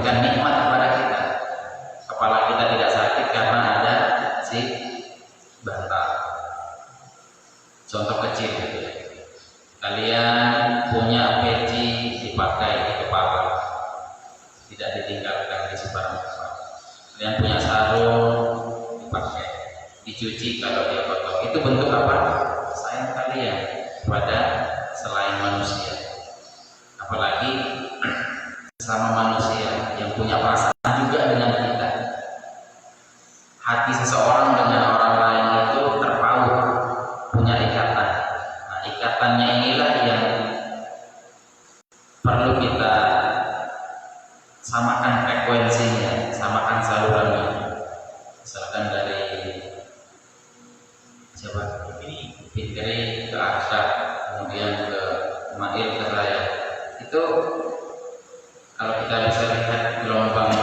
memberikan nikmat kepada kita. Kepala kita tidak sakit karena ada si bantal. Contoh kecil gitu ya. Kalian punya peci dipakai di kepala, tidak ditinggalkan di sebarang tempat. Kalian punya sarung dipakai, dicuci kalau dia kotor. Itu bentuk apa? Sayang kalian kepada selain manusia. Apalagi sama manusia yang punya perasaan juga dengan kita. Hati seseorang dengan orang lain itu terpaut, punya ikatan. Nah, ikatannya inilah yang perlu kita samakan frekuensinya, samakan salurannya. Misalkan dari siapa? Fitri ke Arsyad, kemudian ke Mail ke saya. Itu kalau kita bisa lihat gelombang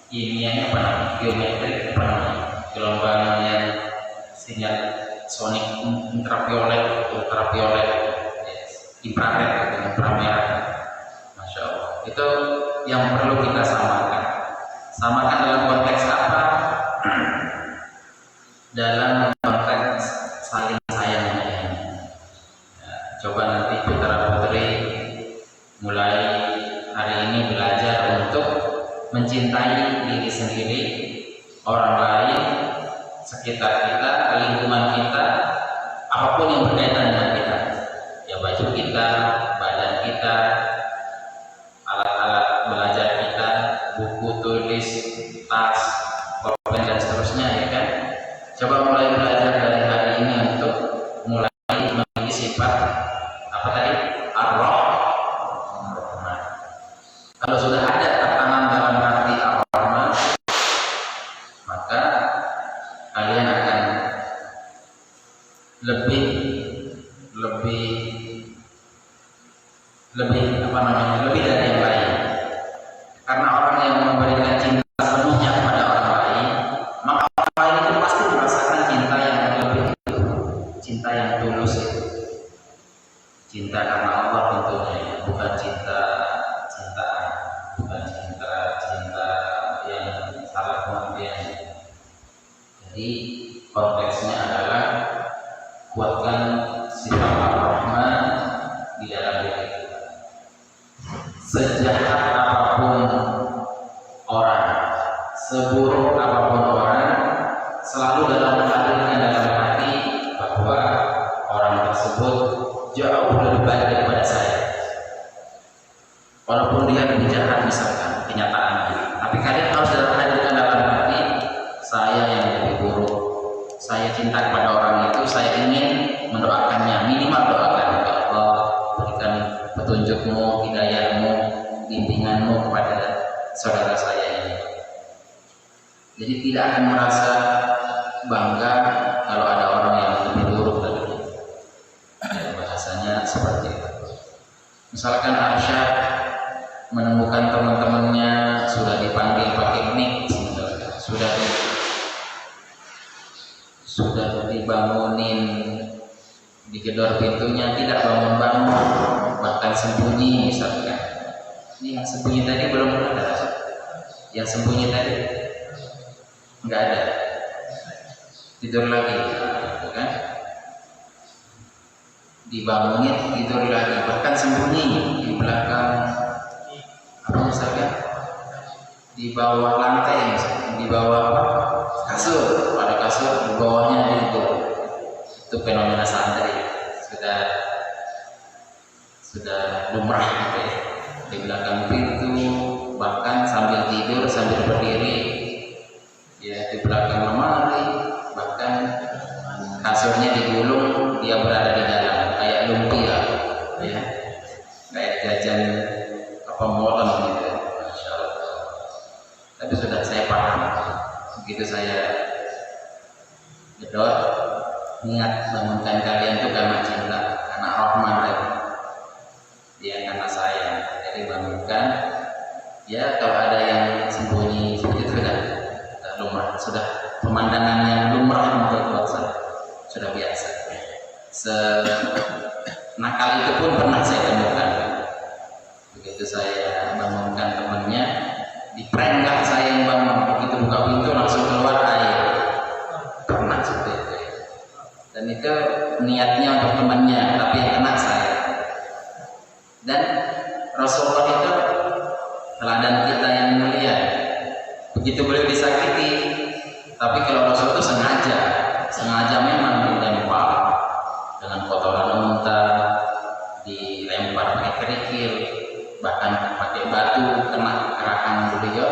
kimianya apa namanya? Geometrik apa namanya? Gelombangnya sinyal sonik ultraviolet, infrared, inframerah. Masya Allah. Itu yang perlu kita samakan. Samakan dalam konteks apa? Dalam konteks saling sayang menyayangi. Ya, coba nanti putra putri mulai hari ini belajar untuk mencintai diri sendiri, orang lain, sekitar kita, lingkungan kita, apapun yang berkaitan dengan kita. Ya baju kita, badan kita, alat-alat belajar kita, buku tulis, tas, pulpen dan seterusnya, ya kan? Coba mulai belajar dari hari ini untuk mulai memiliki sifat apa tadi? Ar-Rahmah. Kalau sudah ada tekanan dalam hati Ar-Rahmah, maka kalian akan lebih dari yang lain. Karena orang yang memberikan cinta sepenuhnya kepada orang lain, maka orang lain itu pasti merasakan cinta yang lebih, cinta yang tulus itu. Cinta karena Allah tentunya, bukan cinta yang salah pengertian. Jadi konteksnya adalah kuatkan sifat Ar-Rahman di dalam diri kita. Sejahat apapun orang, seburuk apapun orang, selalu hadirkan dalam hati bahwa orang tersebut jauh lebih baik daripada saya. Walaupun dia lebih jahat misalkan kenyataannya, tapi kalian harus hadirkan dalam hati, saya yang lebih buruk. Saya cinta kepada orang itu, saya ingin mendoakannya, minimal doakan ya Allah, berikan petunjukmu, hidayahmu, bimbinganmu kepada saudara saya ini. Jadi tidak akan merasa bangga kalau ada orang yang lebih buruk dari kita. Bahasanya seperti itu. Misalkan Arsyad menemukan teman-temannya sudah dipanggil pakai mic, sudah dibangunin, digedor pintunya, tidak bangun-bangun, bahkan sembunyi misalkan. Ini yang sembunyi tadi belum ada. Yang sembunyi tadi nggak ada, tidur lagi, kan? Dibangunin, tidur lagi, bahkan sembunyi di belakang apa misalkan, di bawah lantai, misalkan, di bawah kasur, pada kasur di bawahnya itu fenomena santri sudah lumrah gitu ya. Di belakang pintu, bahkan sambil tidur sambil berdiri ya, di belakang lemari, bahkan kasurnya digulung, dia berada di dalam kayak lumpia ya, kayak jajan apa molen gitu. Masya Allah. Tapi sudah saya paham, begitu saya gedor, ingat bangunkan kalian itu karena cinta, karena Rahman tadi, dia karena sayang. Jadi bangunkan ya. Kalau ada yang sembunyi seperti itu sudah lumrah, sudah pemandangan yang lumrah menurut saya, sudah biasa. Nakal itu pun pernah saya temukan. Begitu saya bangunkan temannya, begitu beliau disakiti. Tapi kalau Rasul itu sengaja memang dilempar dengan kotoran unta, dilempar pakai kerikil, bahkan pakai batu kena kerakan beliau,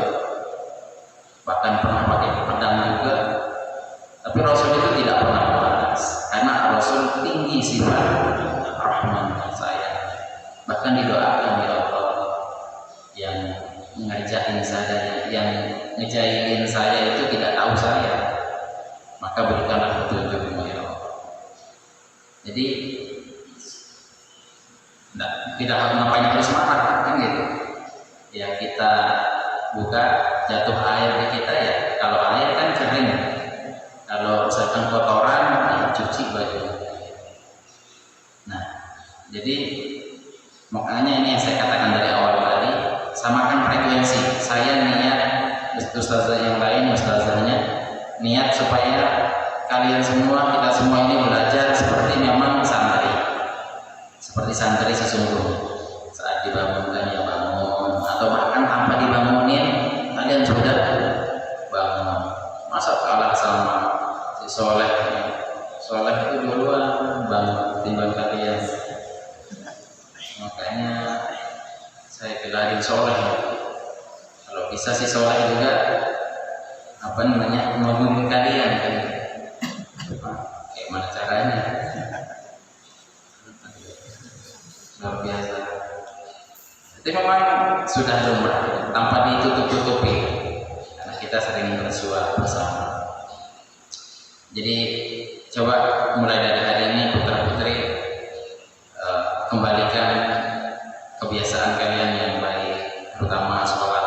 bahkan pernah pakai pedang juga. Tapi Rasul itu tidak pernah membalas, karena Rasul tinggi sifat rahman sayang. Bahkan didoakan ya Allah, yang ngajakin saya, yang ngejailin saya itu tidak tahu saya, maka berikanlah petunjukmu ya Allah. Jadi tidak ngapain harus marah kan gitu ya, kita buka jatuh air di kita ya, kalau air kan kering, kalau misalkan kotoran ya cuci baju. Nah jadi makanya ini yang saya katakan dari awal tadi, samakan frekuensi. Saya niat, ustazah yang lain, ustazahnya niat supaya kalian semua, kita semua ini belajar seperti memang santri, seperti santri sesungguhnya. Saat dibangunkan ya bangun, atau bahkan tanpa dibangunin kalian sudah bangun. Masa kalah sama si Soleh itu duluan bangun timbang kalian. Makanya saya gelarin Soleh. Kalau bisa si Soleh juga membangun kalian kan. Kayak mana caranya? Luar biasa. Itu memang sudah lumrah tanpa ditutup-tutupi, karena kita sering bersua bersama. Jadi coba mulai dari hari ini putra-putri kembalikan kebiasaan kalian yang baik, terutama sholat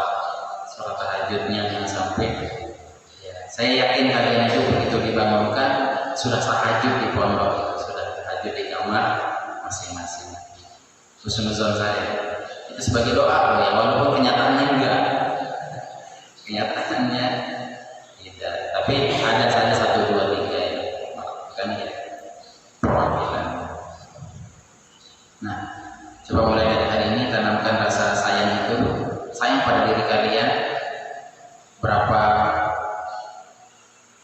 tahajudnya yang sampai. Ya, saya yakin kalian itu begitu dibangunkan sudah tahajud di pondok, sudah tahajud di kamar masing-masing. Husnuzon saya itu sebagai doa ya, walaupun kenyataannya enggak, kenyataannya tidak, tapi ada saja 1, 2, 3 ya, kan ya perwakilan. Nah, coba mulai dari hari ini tanamkan rasa sayang itu, sayang pada diri kalian.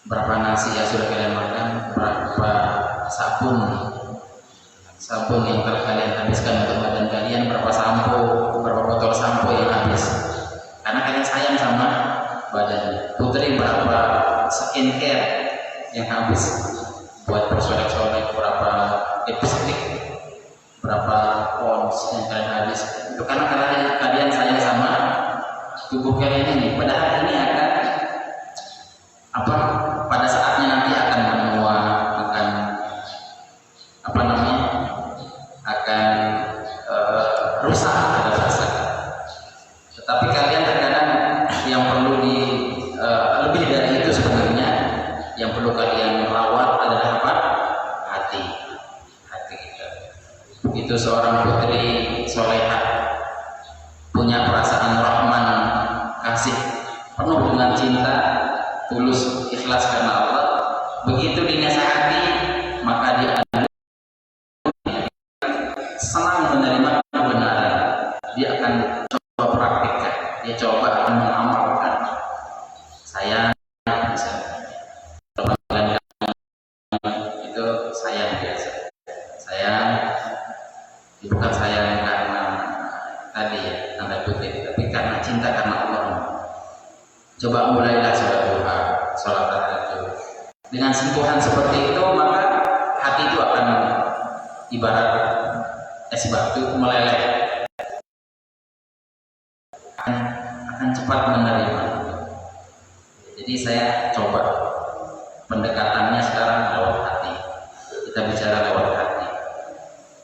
Berapa nasi yang sudah kalian makan, berapa sabun yang telah kalian habiskan untuk badan kalian, berapa botol sampo yang habis, karena kalian sayang sama badannya. Putri berapa skincare yang habis buat bersolek-solek, berapa lipstick, berapa pons yang kalian habis, itu karena kalian sayang sama tubuh kalian ini. Padahal ini akan pada saatnya nanti akan menua, akan rusak pada rasa. Tetapi kalian terkadang yang perlu lebih dari itu sebenarnya, yang perlu kalian rawat adalah hati kita. Begitu seorang putri solehah punya perasaan rahman, kasih penuh dengan cinta, tulus, ikhlas karena Allah, begitu dinasihati maka dia senang menerima kebenaran. Dia akan coba praktikkan, dia coba akan mengamalkan. Sayang itu sayang biasa, sayang bukan sayang karena tadi ya tanda kutip, tapi karena cinta karena Allah. Coba mulailah sholat tahajud dengan sentuhan seperti itu, maka hati itu akan ibarat es batu meleleh, akan cepat menerima. Jadi saya coba pendekatannya sekarang lewat hati. Kita bicara lewat hati.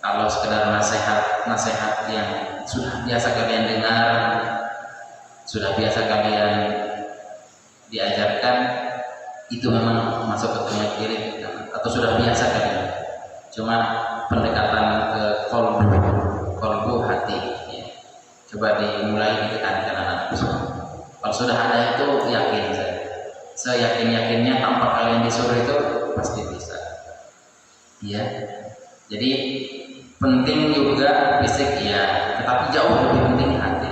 Kalau sekedar nasihat yang sudah biasa kalian dengar, sudah biasa kalian diajarkan, itu memang masuk ke telinga kiri atau sudah biasa kalian. Cuma pendekatan ke kolbu hati ya. Coba dimulai ditekankan anak-anak semua. Kalau sudah ada itu, yakin saya yakin-yakinnya tanpa kalian disuruh itu pasti bisa ya. Jadi penting juga fisik ya, tetapi jauh lebih penting hati.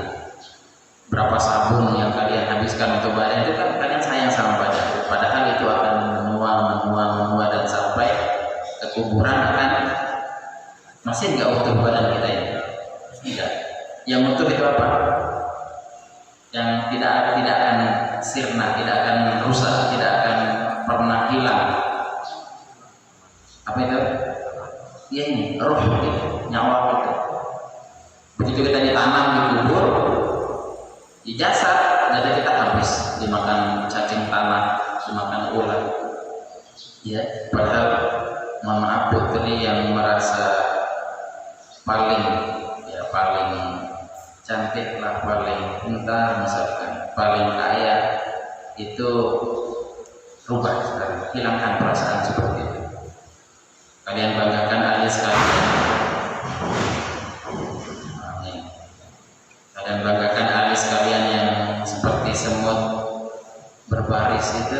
Berapa sabun yang kalian habis dihabiskan untuk badan itu kan kalian sayang sama badan, padahal itu akan menua dan sampai ke kuburan akan masih nggak utuh badan kita ini. Tidak. Yang utuh itu apa? Yang tidak akan sirna, tidak akan rusak, tidak akan pernah hilang. Apa itu? Ya ini roh itu, nyawa itu. Begitu kita ditanam di kubur, di jasad kita habis dimakan cacing tanah, dimakan ular. Ya, padahal mohon maaf putri yang merasa paling cantik lah, paling pintar misalkan, paling kaya, itu rubah sekali, hilangkan perasaan seperti itu. Kalian banggakan alis kalian. Kalian banggakan alis kalian yang seperti semut berbaris itu,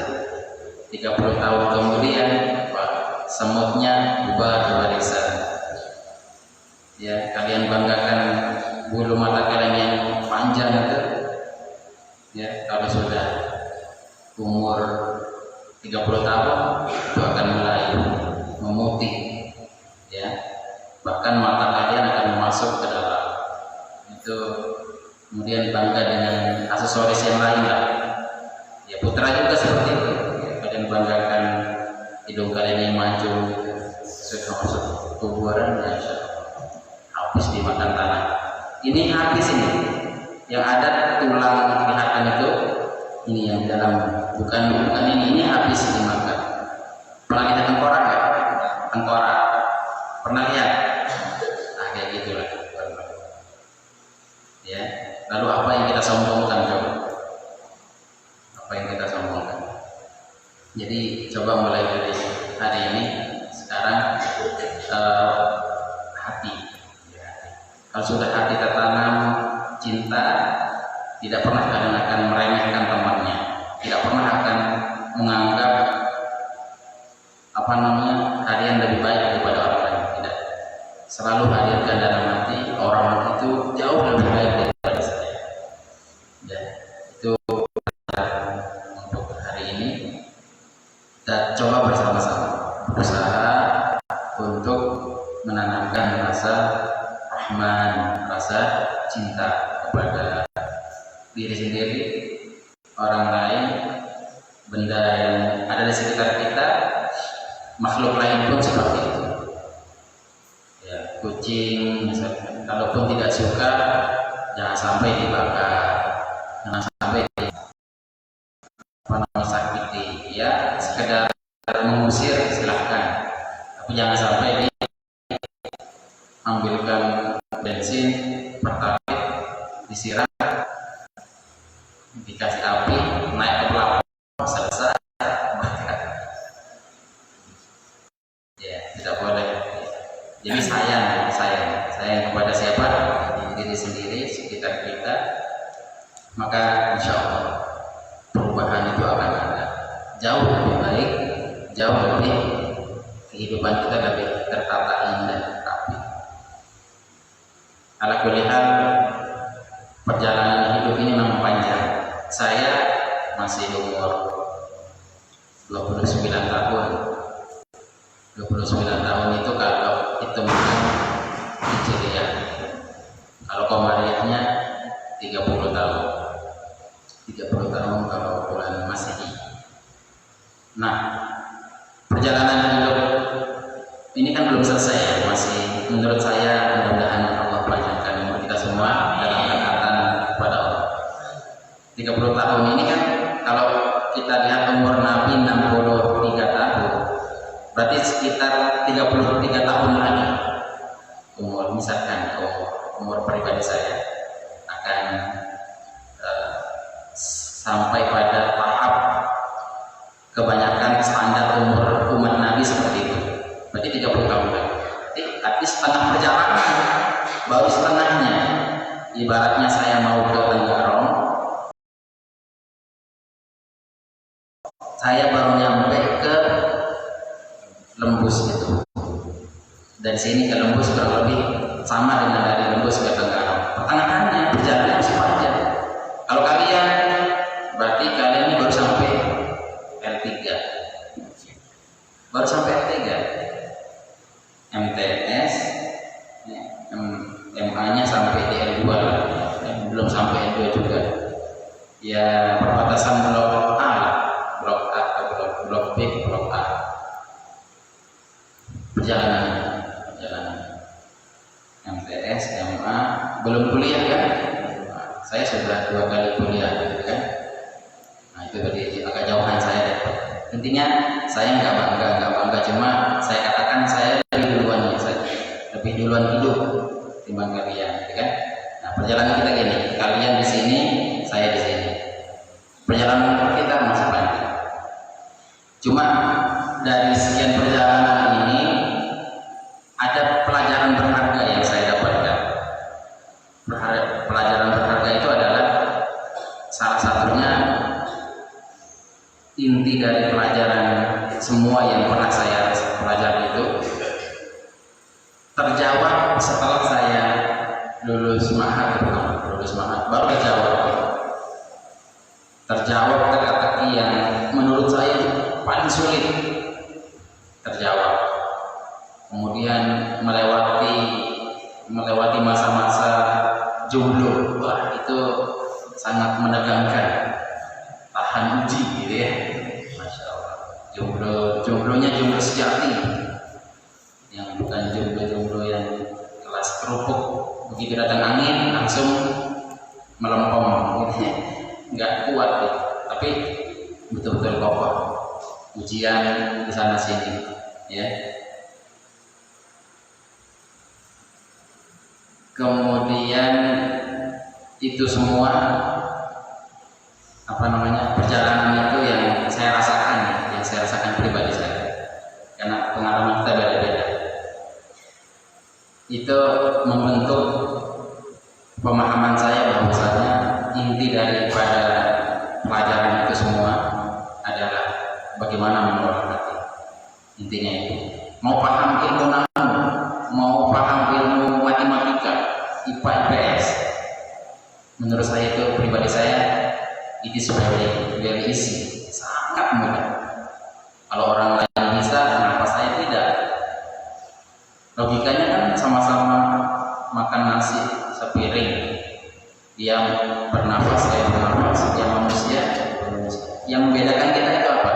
30 tahun kemudian semutnya bubar barisan. Ya, kalian banggakan bulu mata kalian yang panjang itu. Ya, kalau sudah umur 30 tahun itu akan mulai memutih. Ya, bahkan mata kalian akan masuk ke dalam. Itu kemudian bangga dengan aksesoris yang lain lah. Ya, putra juga seperti itu. Ya, kalian banggakan hidung kalian yang maju sudah masuk kuburan, ya, habis dimakan tanah. Ini habis ini. Yang ada tulang kelihatan itu, ini yang di dalam, bukan ini habis dimakan. Pernah kita tengkorak nggak? Tengkorak. Pernah lihat? Nah, kayak gitulah. Ya. Lalu apa yang kita sombongkan coba? Apa yang kita sombongkan? Jadi coba mulai dari hari ini, sekarang hati. Ya. Kalau sudah hati tertanam cinta, tidak pernah kalian akan meremehkan temannya, tidak pernah akan menganggap kalian lebih baik daripada orang lain. Tidak. Selalu hadirkan dalam hati orang itu jauh lebih baik daripada saya. Ya. Itu untuk hari ini. Dan coba bersama-sama berusaha untuk menanamkan rasa rahman, rasa cinta kepada diri sendiri, orang lain, benda yang ada di sekitar kita, makhluk lain pun seperti itu. Ya, kucing misalkan, kalaupun tidak suka, jangan sampai dibakar, jangan sampai sakiti. Ya, sekedar mengusir silahkan, tapi jangan sampai diambilkan bensin, pertalite, disiram, dikasih api, naik ke pelapon, selesai. Ya, tidak boleh. Jadi sayang kepada siapa? Diri sendiri, sekitar kita. Maka insya Allah perubahan itu akan ada. Jauh lebih baik, jauh lebih, kehidupan kita lebih tertata indah, rapi. Ala kulli hal, perjalanan hidup ini memang panjang. Saya masih umur 29 tahun. 29 tahun itu kalau hitungan Hijriah, kalau Qamariyahnya 30 tahun. 30 tahun kalau bulan Masehi. Nah, perjalanan hidup ini kan belum selesai, masih menurut saya mudah-mudahan Allah panjangkan umur kita semua dalam ketaatan kepada Allah. 30 tahun ini kan kalau kita lihat umur Nabi 63 tahun, berarti sekitar 33 tahun lagi umur, misalkan umur pribadi saya akan sampai pada tahap kebanyakan standar umur umat Nabi seperti itu. Berarti 30 tahun lagi. Tapi setengah perjalanan, baru setengahnya. Ibaratnya saya mau ke Tenggarong, saya baru nyampe ke Lembus itu. Dari sini ke Lembus kurang lebih sama dengan dari Lembus ke Tenggarong. Pertengahannya perjalanan masih panjang. Kalau kalian ya perbatasan blok A, blok A atau blok B, blok A. Perjalanan MTS, MA, belum kuliah kan? Saya sudah 2 kali kuliah, gitu kan? Nah itu berarti agak jauhan saya. Intinya saya nggak bangga, cuma saya katakan saya lebih duluan hidup timbang kalian, gitu kan? Nah perjalanan kita gini, kalian di sini, saya di sini. Perjalanan kita masih panjang. Cuma dari sekian perjalanan ini ada pelajaran berharga yang saya dapatkan. Pelajaran berharga itu adalah salah satunya inti dari pelajaran semua yang pernah saya pelajari itu terjawab setelah saya lulus mahad baru terjawab teka-teki yang menurut saya paling sulit terjawab. Kemudian melewati masa-masa jomblo, wah itu sangat menegangkan, tahan uji gitu ya, masya Allah. Jomblonya jomblo sejati, yang bukan jomblo yang kelas kerupuk, begitu datang angin langsung melempem gitu, nggak kuat gitu. Tapi betul-betul kokoh, ujian di sana sini ya. Kemudian itu semua perjalanan itu yang saya rasakan pribadi saya, karena pengalaman kita beda-beda. Itu membentuk pemahaman saya bahwasanya inti daripada pelajaran itu semua adalah bagaimana mengelola hati. Intinya itu, mau paham ilmu nahu, mau paham ilmu matematika, IPA, IPS, menurut saya itu pribadi saya, it is very easy, sangat mudah. Kalau orang lain bisa, kenapa saya tidak? Logikanya kan sama-sama makan nasi sepiring, dia bernafas, saya bernafas, dia manusia. Yang membedakan kita itu apa?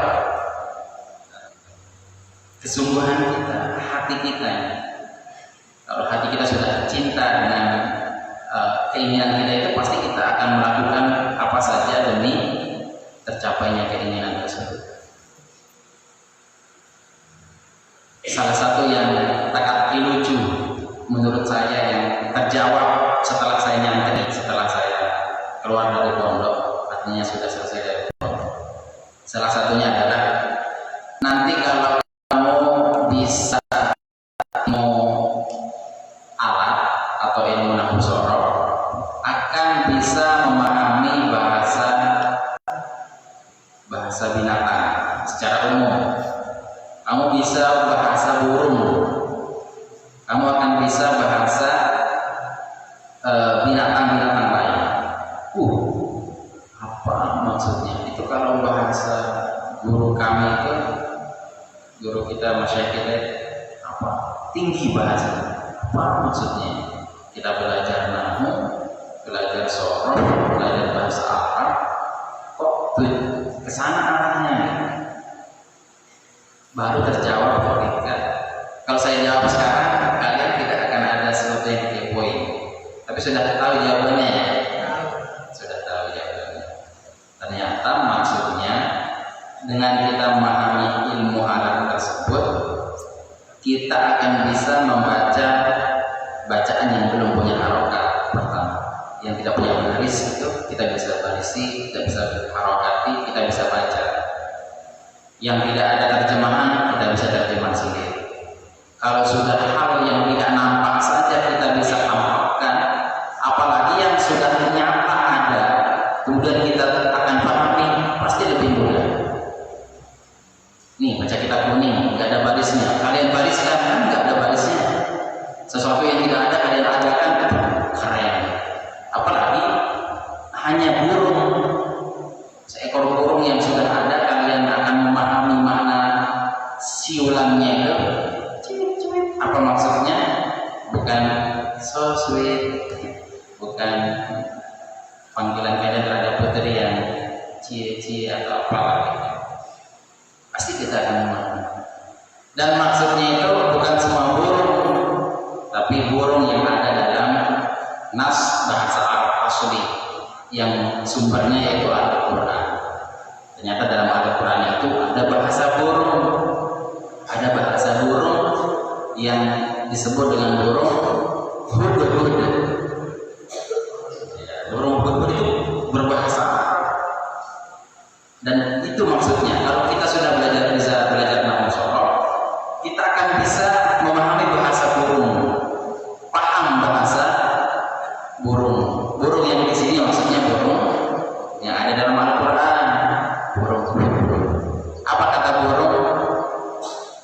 Kesungguhan kita, hati kita. Kalau hati kita sudah cinta dengan keinginan kita itu, pasti kita akan melakukan apa saja demi tercapainya keinginan tersebut. Salah satu yang teka-teki lucu menurut saya yang terjawab setelah saya nyantri, setelah saya keluar dari pondok, artinya sudah selesai dari pondok. Salah satunya adalah, nanti kalau kamu bisa mau alat atau ilmu nahwu sorof, akan bisa memahami bahasa binatang secara umum. Kamu bisa bahasa burung, kamu akan bisa bahasa binatang-binatang lain. Apa maksudnya? Itu kalau bahasa guru kami itu, guru kita, masyayikh kita, apa? Tinggi bahasa. Apa maksudnya? Kita belajar nahwu, belajar sorof, belajar bahasa Arab, kok kesana arahnya? Baru terjawab ketika kalau saya jawab sekarang, kalian tidak akan ada sesuatu yang dikepoin. Tapi sudah tahu jawabannya ya? Sudah tahu jawabannya. Ternyata maksudnya dengan kita memahami ilmu alam tersebut, kita akan bisa membaca bacaan yang belum punya harokat pertama. Yang tidak punya baris itu kita bisa barisi, kita bisa harokati, kita bisa baca. Yang tidak ada terjemahan, kita bisa terjemah sendiri. Kalau sudah hal yang tidak nampak saja kita bisa tampakkan, apalagi yang sudah nyata ada, kemudian kita akan pahami, pasti lebih mudah. Nih, baca kitab kuning, nggak ada barisnya. Kalian bariskan, kan nggak ada barisnya. Sesuatu yang tidak ada kalian ajarkan, keren. Apalagi hanya burung, seekor burung yang sudah ada, kalian akan memahami makna siulannya itu. Apa maksudnya? Bukan so sweet, bukan panggilan perhatian terhadap putri yang cie-cie atau apa gitu, pasti kita akan memahami. Dan maksudnya itu bukan semua burung, tapi burung yang ada dalam nas bahasa Arab asli yang sumbernya yaitu Al-Quran. Ternyata dalam Al-Quran itu ada bahasa burung yang disebut dengan burung hudhud. Burung hudhud itu berbahasa Arab, dan itu maksudnya kalau kita sudah bisa belajar nahwu sorof, kita akan bisa memahami bahasa burung, paham bahasa burung. Burung yang di sini maksudnya burung yang ada dalam Al-Quran, burung. Apa kata burung?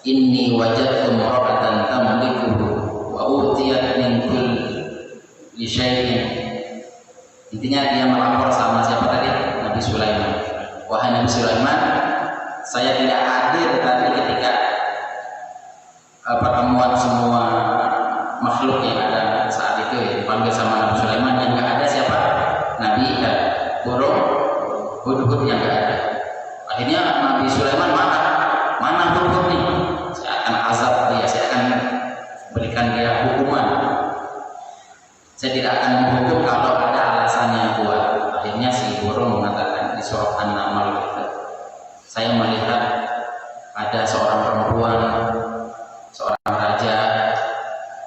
Inni wajadtu imra'atan tamlikuhu wa utiyat min kulli syai'in. Intinya dia melapor sama siapa tadi? Nabi Sulaiman. Wahai Nabi Sulaiman, saya tidak hadir tadi ketika pertemuan semua makhluk yang ada saat itu ya, dipanggil sama Nabi Sulaiman. Yang nggak ada siapa? Nabi burung hudhud yang nggak ada. Akhirnya Nabi Sulaiman mana hudhud nih? Saya akan azab dia, saya akan berikan dia hukuman. Saya tidak akan menghukum kalau ada alasannya yang kuat. Akhirnya si burung mengatakan di surah An-Naml gitu, saya melihat ada seorang perempuan, seorang raja,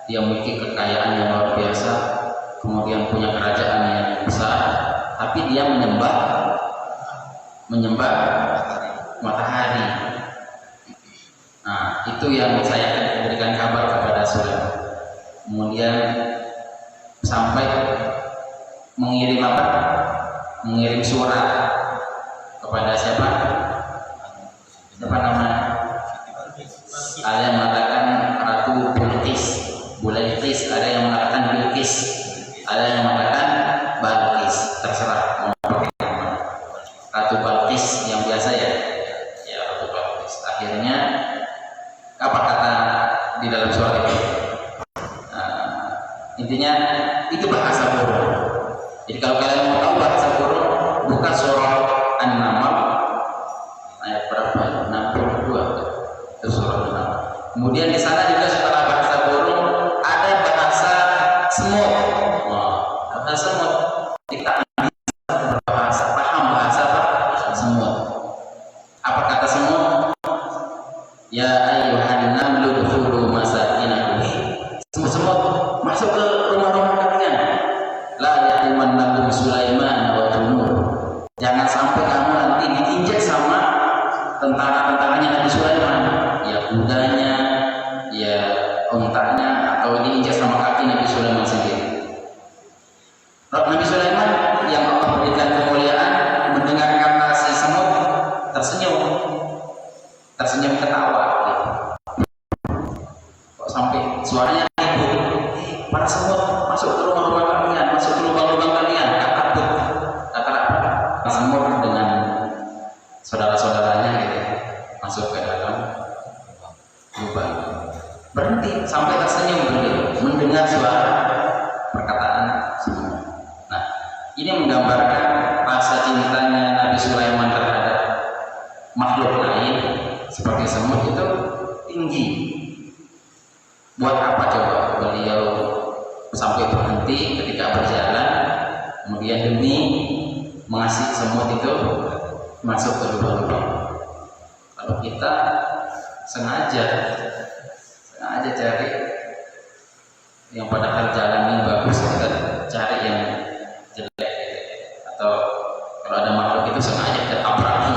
dia memiliki kekayaan yang luar biasa, kemudian punya kerajaan yang besar, tapi dia menyembah matahari. Nah, itu yang saya akan berikan kabar kepada Sulaiman. Kemudian sampai mengirim surat kepada siapa namanya? Ada yang mengatakan Ratu Bulqis, ada yang mengatakan Bilqis, ada yang mengatakan Balqis, terserah mau pakai nama. Ratu Balqis yang biasa ya Ratu Balqis. Akhirnya apa kata di dalam surat itu? Intinya itu bahasa burung. Jadi kalau kalian mau tahu bahasa burung, buka surah An-Naml ayat berapa? 62. Itu surah An-Naml. Kemudian di sana juga setelah bahasa burung ada bahasa semut. Bahasa semut. Kita bisa berbahasa, paham bahasa apa? Semut. Apa kata semut? Ya ayyuhan namlu dkhulu masakinakum. Semut masuk ke rumah-rumah kalian. La ya'timannakum Sulaiman wa junud. Jangan sampai kamu nanti diinjak sama tentara-tentaranya Nabi Sulaiman. Ya kudanya, ya untanya, atau diinjak sama kaki Nabi Sulaiman sendiri. Nabi Sulaiman yang Allah berikan kemuliaan mendengar kata si semut tersenyum ketawa gitu. Kok sampai suaranya para semut masuk ke rumah-rumah kalian, masuk ke lubang-lubang kalian, kata apa? Semut dengan saudara-saudaranya gitu masuk ke dalam lubang. Berhenti sampai tersenyum beliau mendengar suara perkataan semut. Nah, ini menggambarkan rasa cintanya Nabi Sulaiman terhadap makhluk lain seperti semut itu tinggi. Buat apa coba beliau sampai berhenti ketika berjalan, kemudian demi mengasihi semut itu masuk ke lubang-lubang. Kalau kita sengaja cari yang padahal jalan ini bagus, kita cari yang jelek, atau kalau ada makhluk itu sengaja kita tabraki.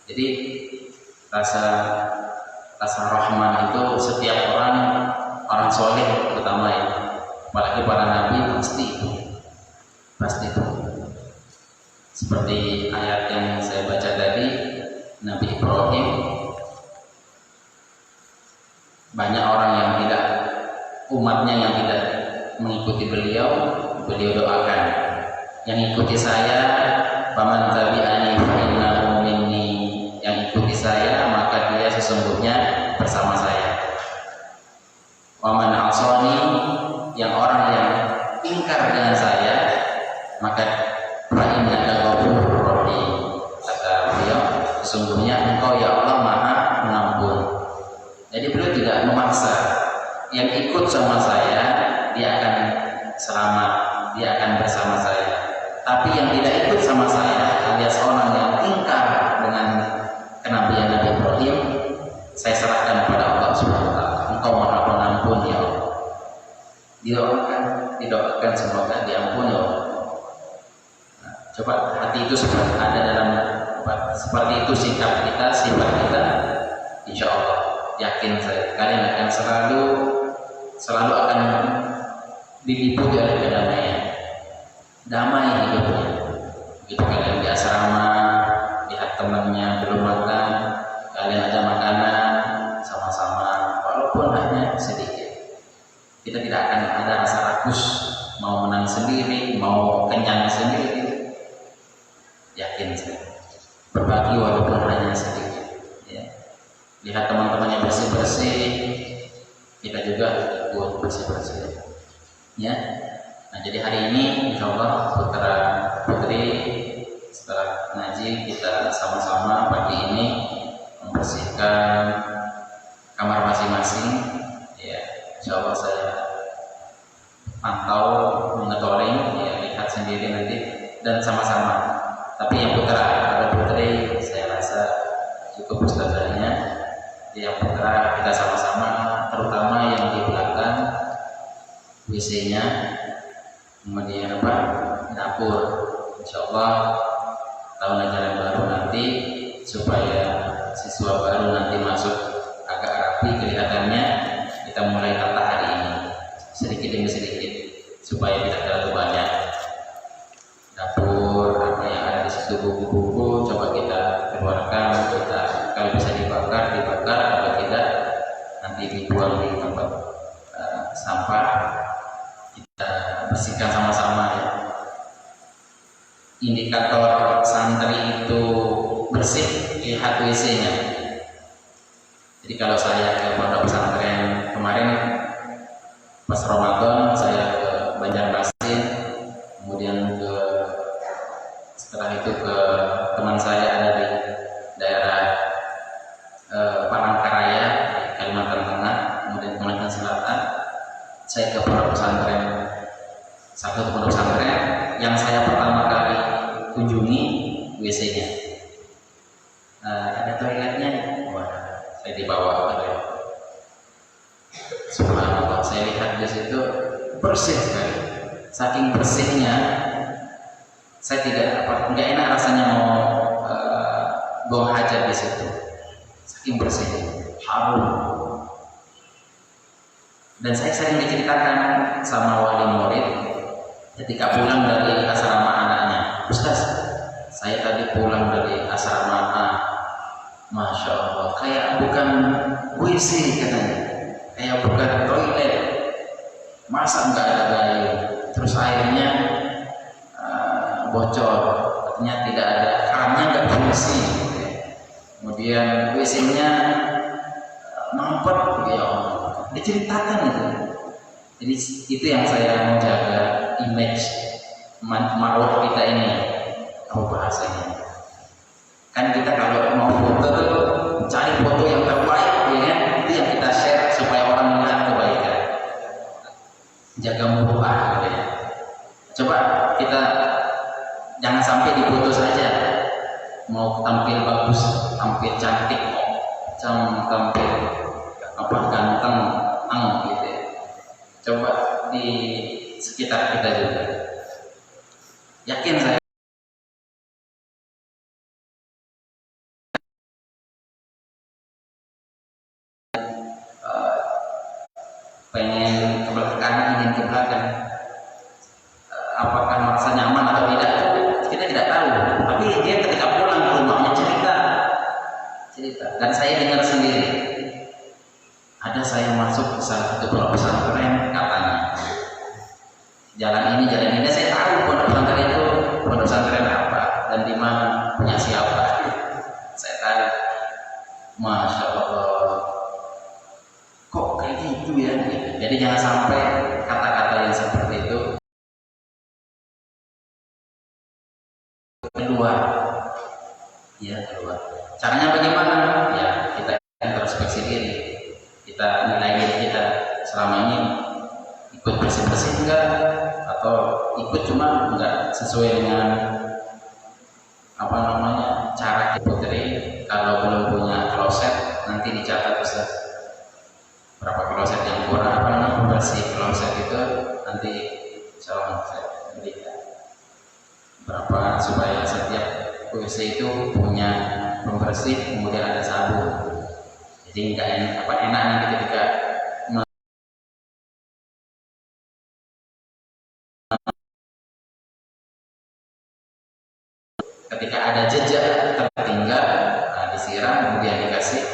Jadi rasa rahman itu setiap orang soleh terutama ya, apalagi para nabi pasti itu. Seperti ayat yang saya baca tadi, Nabi Ibrahim, banyak orang yang tidak, umatnya yang tidak mengikuti beliau doakan, yang ikuti saya, faman tabi'ani fa innahu minni, yang ikuti saya maka dia sesungguhnya bersama saya. Waman asani, yang orang yang ingkar dengan saya, maka fa'innaka ghafurur rahim, kata beliau, sesungguhnya engkau ya Allah maha pengampun. Jadi beliau tidak memaksa, yang ikut sama saya dia akan selamat, dia akan bersama saya. Tapi yang tidak ikut sama saya alias orang yang ingkar dengan kenabian Nabi Ibrahim, saya serahkan kepada Allah Subhanahu wa taala. Engkau maha pengampun ya Allah. Didoakan semoga diampuni ya Allah. Nah, coba hati itu seperti ada dalam seperti itu sikap kita, sifat kita, insya Allah yakin saya kalian akan selalu akan diliputi oleh kedamaian, damai hidupnya. Begitu kalian di asrama, lihat temannya belum makan, kalian ada makanan sama-sama, walaupun hanya sedikit, kita tidak akan ada rasa rakus, mau menang sendiri, mau kenyang sendiri. Yakin saya, berbagi walaupun hanya sedikit. Ya. Lihat teman-temannya bersih-bersih, kita juga ikut bersih-bersih. Ya. Nah, jadi hari ini insya Allah putra putri setelah ngaji kita sama-sama pagi ini membersihkan kamar masing-masing. Ya, insya Allah saya pantau, monitoring, ya, lihat sendiri nanti dan sama-sama. Tapi yang putra atau putri saya rasa cukup ustazahnya. Yang putra kita sama-sama, terutama yang di belakang WC-nya, kemudian apa, dapur. Insya Allah tahun ajaran baru nanti supaya siswa baru nanti masuk agak rapi kelihatannya, kita mulai tata hari ini sedikit demi sedikit supaya tidak terlalu banyak. Dapur apa yang ada di situ, buku-buku coba kita keluarkan, kita kalau bisa dibakar kalau tidak nanti dibuang di tempat sampah. Kita bersihkan sama-sama ya. Indikator santri itu bersih, lihat WC-nya. Jadi kalau saya ke pondok pesantren kemarin pas Ramadan, saya ke Banjarmasin, kemudian setelah itu ke teman saya ada di daerah Palangkaraya, Kalimantan Tengah, kemudian Kalimantan Selatan. Saya ke pondok pesantren, satu pondok pesantren yang saya pertama kali kunjungi WC-nya. Ada toiletnya, wah, saya dibawa ke toilet. Subhanallah, saya lihat di situ bersih sekali. Saking bersihnya, saya nggak enak rasanya mau buang hajat di situ. Saking bersihnya, harum. Dan saya sering diceritakan sama wali murid ketika pulang dari asrama anaknya, Ustaz, saya tadi pulang dari asrama A, Masya Allah, kayak bukan WC katanya, kayak bukan toilet, masa nggak ada gayung, terus airnya bocor, artinya tidak ada kerannya, nggak fungsi, kemudian WC-nya mampet, ya Allah. Diceritakan itu. Jadi itu yang saya mau jaga, image marwah kita ini, apa bahasanya? Kan kita kalau mau foto cari foto yang terbaik, ya kan? Itu yang kita share supaya orang melihat kebaikan. Jaga muruah, gitu ya. Coba kita jangan sampai difoto saja, mau tampil bagus, tampil cantik, tampil apa ganteng, gitu ya. Coba di sekitar kita juga. Yakin saya pengen ke belakang, ingin ke belakang, apakah merasa nyaman atau tidak, kita tidak tahu. Tapi dia ketika pulang ke rumahnya cerita, dan saya dengar sendiri. Ada saya masuk ke salah satu pondok pesantren, katanya jalan ini saya tahu pondok pesantren itu pondok pesantren apa dan di mana, punya siapa, saya tahu. Masya Allah, kok kayak gitu ya, gitu. Jadi jangan sampai kata-kata yang seperti itu keluar, ya keluar. Caranya bagaimana? Ya kita introspeksi diri, kita nilai diri kita selama ini ikut bersih-bersih enggak, atau ikut cuma enggak sesuai dengan apa namanya cara putri. Kalau belum punya kloset nanti dicatat Ustaz berapa kloset yang kurang, apa namanya bersih kloset itu nanti salah saya berikan berapa supaya setiap WC itu punya pembersih, kemudian ada sabun. Jadi enggak enak nanti ketika ada jejak tertinggal, nah, disiram kemudian dikasih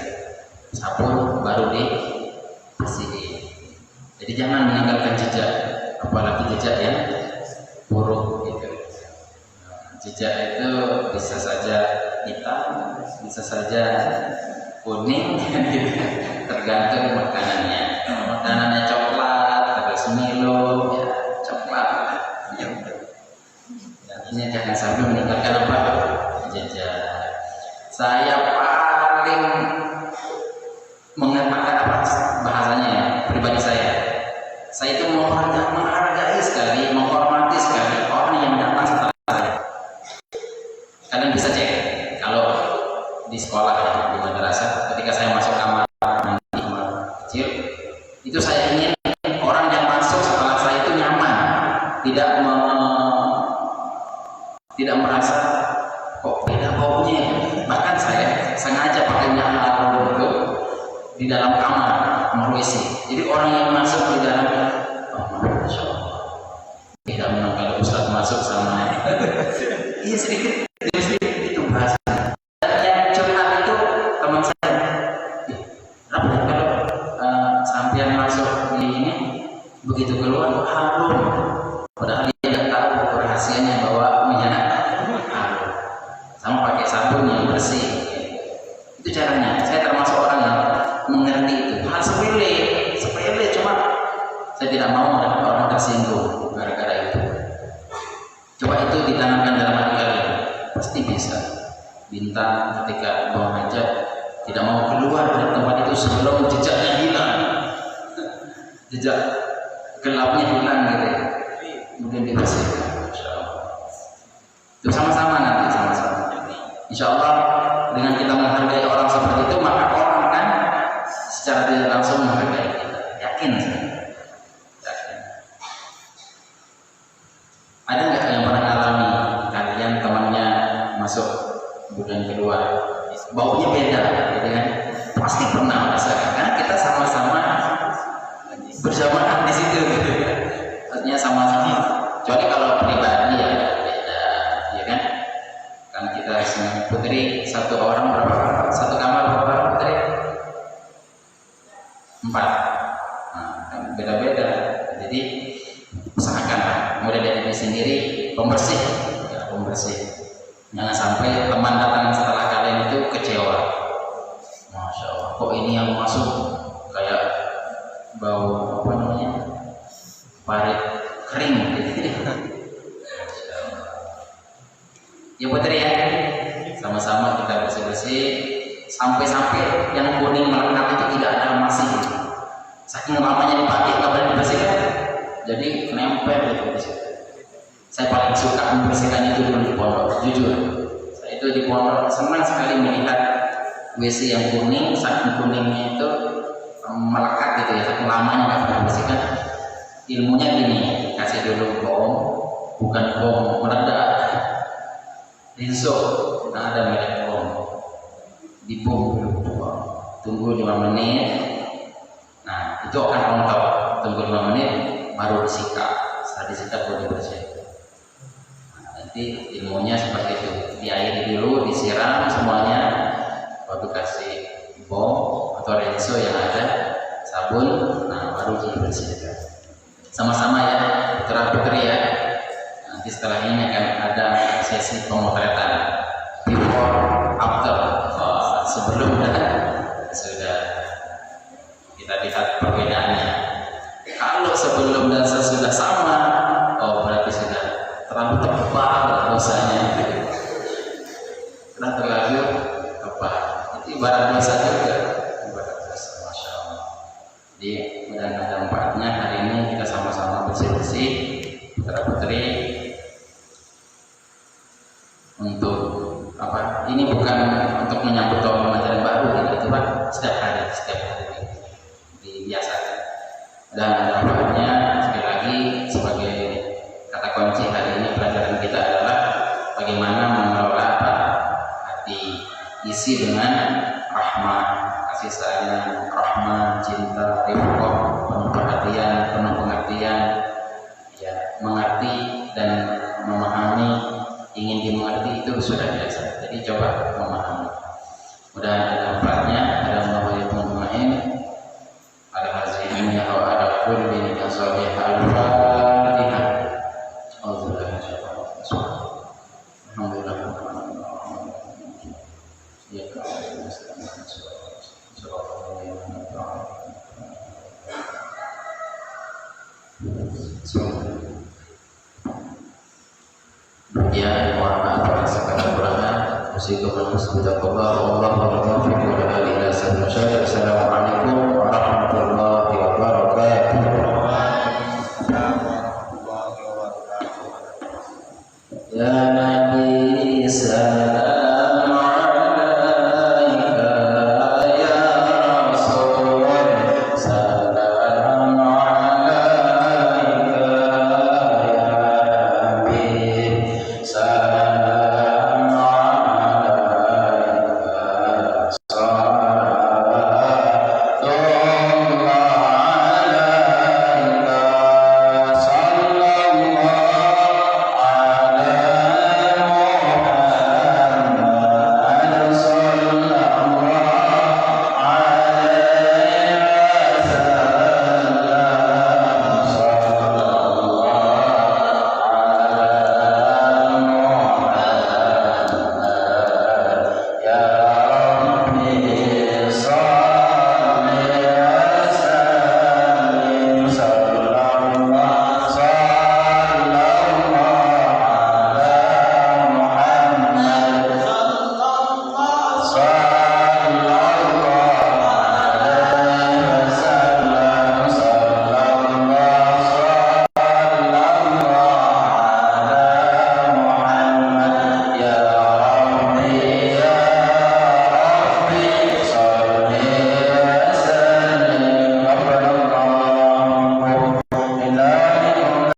sabun baru dibersihin. Jadi jangan meninggalkan jejak, apalagi jejak yang buruk gitu. Jejak itu bisa saja hitam, bisa saja kuning, tergantung makanannya. Kalau makanannya coklat, terus Milo, ya coklat. Ya, ini jangan sampai meninggalkan apa? Jejak. Saya paling mengatakan apa bahasanya ya, pribadi saya itu menghargai sekali, menghormati sekali orang yang datang setelah saya. Kalian bisa cek kalau di sekolah ya, di madrasah, ketika saya masuk kamar nanti kecil, itu saya ingin orang yang masuk setelah saya itu nyaman, tidak merasa kok beda baunya. Bahkan saya sengaja pakai minyak harum itu di dalam kamar meruisi. Jadi orang yang masuk di dalam, Masya Allah, tidak menang kalau Ustaz masuk sama iya sedikit itu bahasa. Dan yang curhat itu teman saya, kenapa kalau sampean masuk di ini begitu keluar harum, padahal dia tidak tahu rahasianya bahwa minyak harum sama pakai sabun yang bersih. Itu caranya. Saya termasuk orang yang mengerti itu. Hal sepele cuma saya tidak mau ada orang tersinggung gara-gara itu. Coba itu ditanamkan dalam hati kalian, pasti bisa. Bintang ketika buang hajat tidak mau keluar dari tempat itu sebelum jejaknya hilang, jejak gelapnya hilang gitu, kemudian dibersihkan. Itu sama-sama nanti sama-sama. Insya Allah dengan kita menghargai orang seperti itu, maka orang akan secara tidak langsung menghargai kita. Yakin saya. Yakin. Ada nggak yang pernah alami kalian temannya masuk kemudian keluar, baunya beda, gitu kan? Pasti pernah merasakan karena kita sama-sama berjamaah di situ, gitu kan? Artinya sama-sama. Kecuali kalau pribadi ya beda, ya kan? Kan kita putri satu orang berapa? Satu kamar berapa orang putri? 4. Nah, kan beda-beda. Jadi usahakan mulai dari diri sendiri, pembersih, ya, pembersih. Jangan sampai teman datang setelah kalian itu kecewa. Masya Allah, kok ini yang masuk kayak bau apa namanya? Parit kering gitu. Ya putri ya, sama-sama kita bersih-bersih sampai yang kuning melekat itu tidak ada masih. Saking lamanya dipakai nggak boleh dibersihkan, jadi nempel gitu di situ. Saya paling suka membersihkan itu di pondok, jujur. Saya itu di pondok senang sekali melihat WC yang kuning, saking kuningnya itu melekat gitu ya, saking lamanya nggak pernah dibersihkan. Ilmunya gini, kasih dulu bom, bukan bom meledak. Rinso, nah ada merek bom, dibom dulu, tunggu 5 menit. Nah itu akan rontok, tunggu 5 menit baru disikat. Setelah disikat baru dibersihkan. Nah, nanti ilmunya seperti itu, diairi dulu, disiram semuanya, baru kasih bom atau rinso yang ada sabun, nah baru dibersihkan. Sama-sama ya, putra putri ya. Nanti setelah ini akan ada sesi pemotretan before after, sebelum dan sudah. Kita lihat perbedaannya. Kalau sebelum dan sesudah sama, oh berarti sudah terlalu tebal dosanya. ibarat biasa juga, ibarat biasa, masya Allah. Jadi mudah ada manfaatnya. Hari ini kita sama-sama bersih-bersih putra putri untuk apa? Ini bukan untuk menyambut tahun ajaran baru, tidak, itu Pak, setiap hari dibiasakan. Dan ada manfaatnya. Sekali lagi sebagai kata kunci hari ini pelajaran kita adalah bagaimana mengelola hati, isi dengan rahmat, kasih sayang, rahmat, cinta, rifqah, penuh perhatian, penuh pengertian, ya, mengerti dan memahami, ingin dimengerti itu sudah biasa. Jadi coba memahami. Mudah ada manfaatnya. Ada Allahu main, ada hasilnya, atau ada kulli kasalih al-Fatihah. Alhamdulillah. Ya, mohon maaf atas segala kekurangan. Assalamualaikum warahmatullahi wabarakatuh. Ya Nabi salam alaika, ya Rasul salam alaika, ya Habib salam